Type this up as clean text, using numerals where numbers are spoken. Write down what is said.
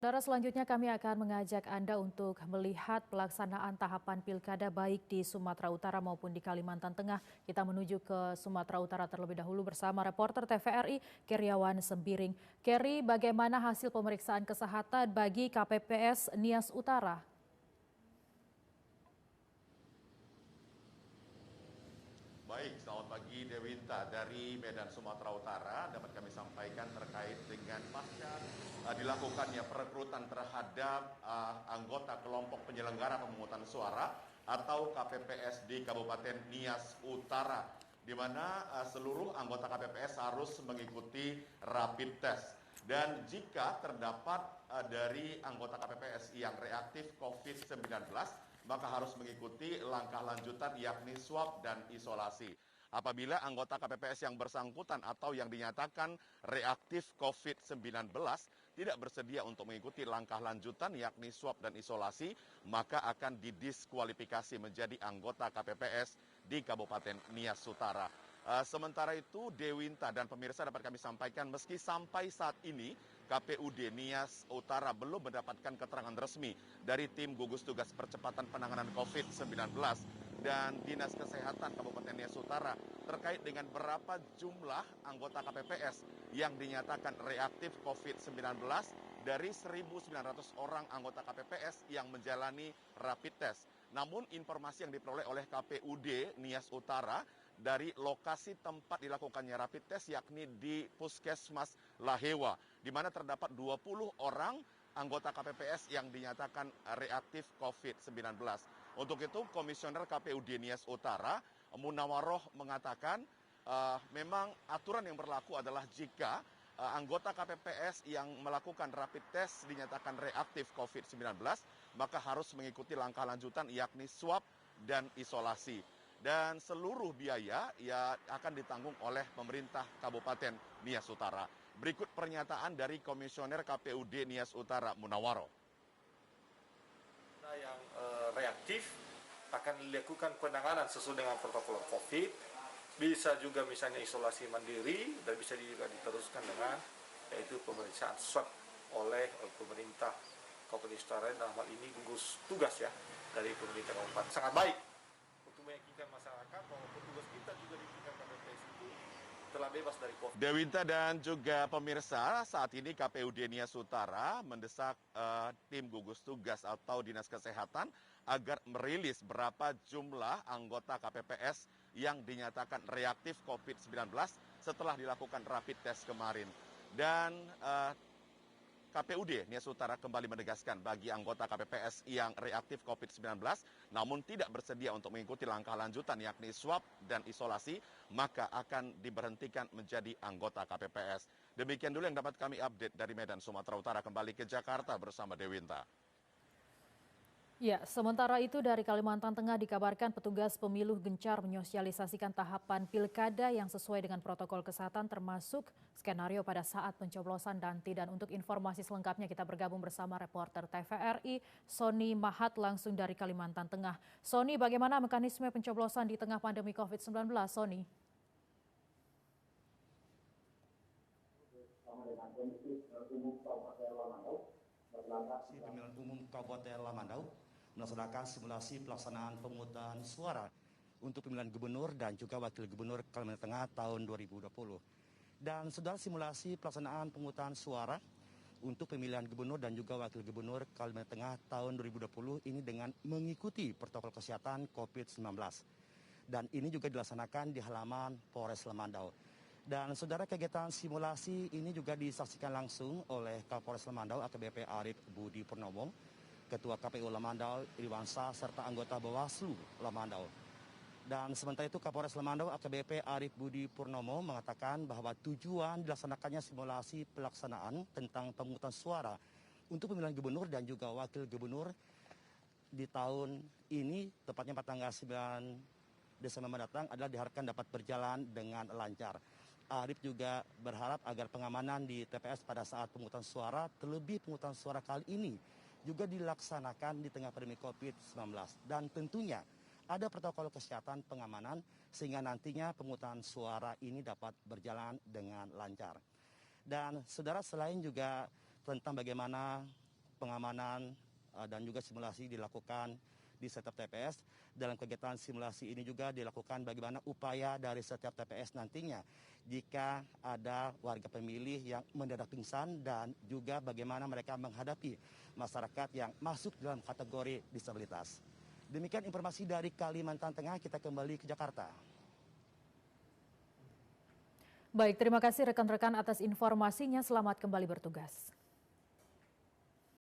Saudara, selanjutnya kami akan mengajak Anda untuk melihat pelaksanaan tahapan pilkada baik di Sumatera Utara maupun di Kalimantan Tengah. Kita menuju ke Sumatera Utara terlebih dahulu bersama reporter TVRI Keriawan Sembiring. Keri, bagaimana hasil pemeriksaan kesehatan bagi KPPS Nias Utara? Baik, selamat pagi Dewinta. Dari Medan, Sumatera Utara dapat kami sampaikan terkait dengan pasca dilakukannya perekrutan terhadap anggota kelompok penyelenggara pemungutan suara atau KPPS di Kabupaten Nias Utara, di mana seluruh anggota KPPS harus mengikuti rapid test. Dan jika terdapat dari anggota KPPS yang reaktif COVID-19, maka harus mengikuti langkah lanjutan yakni swab dan isolasi. Apabila anggota KPPS yang bersangkutan atau yang dinyatakan reaktif COVID-19 tidak bersedia untuk mengikuti langkah lanjutan yakni swab dan isolasi, maka akan didiskualifikasi menjadi anggota KPPS di Kabupaten Nias Utara. Sementara itu, Dewinta dan pemirsa dapat kami sampaikan meski sampai saat ini KPUD Nias Utara belum mendapatkan keterangan resmi dari tim gugus tugas percepatan penanganan COVID-19 dan Dinas Kesehatan Kabupaten Nias Utara terkait dengan berapa jumlah anggota KPPS yang dinyatakan reaktif COVID-19 dari 1.900 orang anggota KPPS yang menjalani rapid test. Namun informasi yang diperoleh oleh KPUD Nias Utara dari lokasi tempat dilakukannya rapid test yakni di Puskesmas Lahewa, di mana terdapat 20 orang anggota KPPS yang dinyatakan reaktif COVID-19. Untuk itu, Komisioner KPUD Nias Utara, Munawaroh, mengatakan memang aturan yang berlaku adalah jika anggota KPPS yang melakukan rapid test dinyatakan reaktif COVID-19, maka harus mengikuti langkah lanjutan yakni swab dan isolasi. Dan seluruh biaya ya akan ditanggung oleh pemerintah Kabupaten Nias Utara. Berikut pernyataan dari Komisioner KPUD Nias Utara, Munawaroh. Yang reaktif akan dilakukan penanganan sesuai dengan protokol COVID. Bisa juga misalnya isolasi mandiri dan bisa juga diteruskan dengan yaitu pemeriksaan swab oleh pemerintah Kabupaten Utara, dalam hal ini gugus tugas ya dari pemerintah kabupaten. Sangat baik untuk meyakinkan masyarakat bahwa petugas kita juga di tingkat KPPS itu telah bebas dari COVID. Dewinta dan juga pemirsa, saat ini KPUD Nias Utara mendesak tim gugus tugas atau Dinas Kesehatan agar merilis berapa jumlah anggota KPPS yang dinyatakan reaktif COVID-19 setelah dilakukan rapid test kemarin. Dan KPUD Nias Utara kembali menegaskan bagi anggota KPPS yang reaktif COVID-19 namun tidak bersedia untuk mengikuti langkah lanjutan yakni swab dan isolasi, maka akan diberhentikan menjadi anggota KPPS. Demikian dulu yang dapat kami update dari Medan, Sumatera Utara. Kembali ke Jakarta bersama Dewinta. Ya, sementara itu dari Kalimantan Tengah dikabarkan petugas pemilu gencar menyosialisasikan tahapan pilkada yang sesuai dengan protokol kesehatan termasuk skenario pada saat pencoblosan nanti. Dan untuk informasi selengkapnya kita bergabung bersama reporter TVRI Sony Mahat langsung dari Kalimantan Tengah. Sony, bagaimana mekanisme pencoblosan di tengah pandemi COVID-19, Sony? Pemilihan Umum Kabupaten Lamandau melaksanakan simulasi pelaksanaan pemungutan suara untuk pemilihan gubernur dan juga wakil gubernur Kalimantan Tengah tahun 2020. Dan saudara, simulasi pelaksanaan pemungutan suara untuk pemilihan gubernur dan juga wakil gubernur Kalimantan Tengah tahun 2020 ini dengan mengikuti protokol kesehatan COVID-19. Dan ini juga dilaksanakan di halaman Polres Lamandau. Dan saudara, kegiatan simulasi ini juga disaksikan langsung oleh Kapolres Lamandau AKBP Arif Budi Purnomo, Ketua KPU Lamandau Irwansa, serta anggota Bawaslu Lamandau. Dan sementara itu Kapolres Lamandau AKBP Arif Budi Purnomo mengatakan bahwa tujuan dilaksanakannya simulasi pelaksanaan tentang pemungutan suara untuk pemilihan gubernur dan juga wakil gubernur di tahun ini, tepatnya pada tanggal 9 Desember mendatang, adalah diharapkan dapat berjalan dengan lancar. Arif juga berharap agar pengamanan di TPS pada saat pemungutan suara, terlebih pemungutan suara kali ini, juga dilaksanakan di tengah pandemi COVID-19. Dan tentunya ada protokol kesehatan pengamanan sehingga nantinya pemungutan suara ini dapat berjalan dengan lancar. Dan saudara, selain juga tentang bagaimana pengamanan dan juga simulasi dilakukan di setiap TPS. Dalam kegiatan simulasi ini juga dilakukan bagaimana upaya dari setiap TPS nantinya jika ada warga pemilih yang mendadak pingsan dan juga bagaimana mereka menghadapi masyarakat yang masuk dalam kategori disabilitas. Demikian informasi dari Kalimantan Tengah, kita kembali ke Jakarta. Baik, terima kasih rekan-rekan atas informasinya. Selamat kembali bertugas.